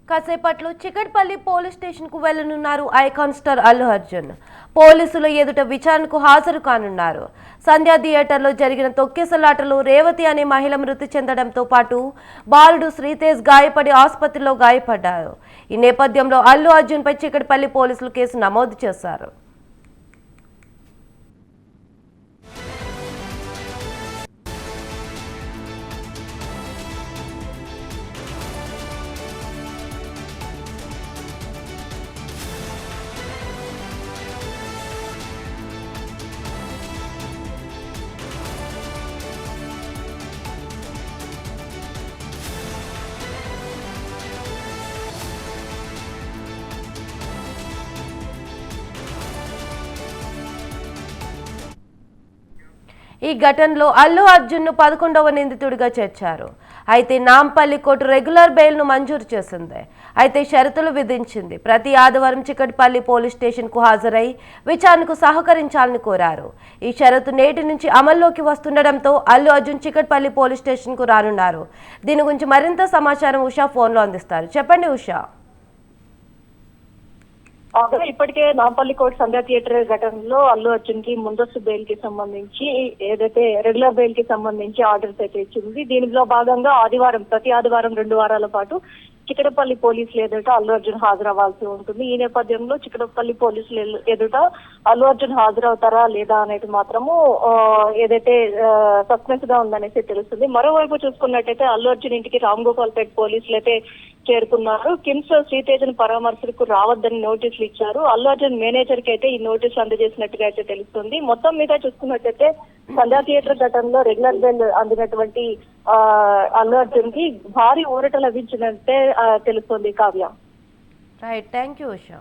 కాసేపట్లో Chikatpalli police station కు వెళ్లనున్నారు icon star Allu Arjun. పోలీసుల ఎదుట విచారణకు హాజరు కానున్నారు. సంధ్యా థియేటర్లో జరిగిన తొక్కేసలాటలో రేవతి అనే మహిళ మృతి చెందడంతో పాటు బాలుడు శ్రీతేజ్ గాయపడి ఆసుపత్రిలో గాయపడ్డారు. ఈ నేపథ్యంలో అల్లు అర్జున్ పై చికట్పల్లి పోలీసులు కేసు నమోదు చేశారు. ఈ ఘటనలో అల్లు అర్జున్ ను 11వ నిందితుడిగా చేర్చారు. అయితే నాంపల్లి కోర్టు రెగ్యులర్ బెయిల్ ను మంజూరు చేసింది. అయితే షరతులు విధించింది. ప్రతి ఆదివారం చికట్పల్లి పోలీస్ స్టేషన్ కు హాజరై విచారణకు సహకరించాలని కోరారు. ఈ షరతు నేటి నుంచి అమల్లోకి వస్తుండటంతో అల్లు అర్జున్ చికట్పల్లి పోలీస్ స్టేషన్ కు రానున్నారు. దీని గురించి మరింత సమాచారం ఉషా ఫోన్ లో అందిస్తారు. చెప్పండి ఉషా. ఇప్పటికే నాంపల్లి కోర్టు సంధ్యా థియేటర్ ఘటనలో అల్లు అర్జున్ కి ముందస్తు బెయిల్ కి సంబంధించి ఏదైతే రెగ్యులర్ బెయిల్ కి సంబంధించి ఆర్డర్స్ అయితే ఇచ్చింది. దీనిలో భాగంగా ప్రతి ఆదివారం 2 వారాల పాటు చికటపల్లి పోలీసులు ఎదుట అల్లు అర్జున్ హాజరవ్వాల్సి ఉంటుంది. ఈ నేపథ్యంలో చికటపల్లి పోలీసులు ఎదుట అల్లు అర్జున్ హాజరవుతారా లేదా అనేది మాత్రము ఏదైతే సస్పెన్స్ గా ఉందనేసి తెలుస్తుంది. మరోవైపు చూసుకున్నట్టయితే అల్లు అర్జున్ ఇంటికి రామ్ గోపాల్ పేట్ పోలీసులు అయితే చేరుకున్నారు. కిమ్స్ శ్రీతేజ్ ను పరామర్శకు రావద్దని నోటీసులు ఇచ్చారు. అల్లు అర్జున్ మేనేజర్ కి అయితే ఈ నోటీసులు అందజేసినట్టుగా అయితే తెలుస్తుంది. మొత్తం మీద చూసుకున్నట్టయితే సంధ్యా థియేటర్ ఘటనలో రెగ్యులర్ బెయిల్ అందినటువంటి అల్లు అర్జున్ కి భారీ ఊరట లభించినట్టే తెలుస్తుంది. Kavya. Right, thank you Usha.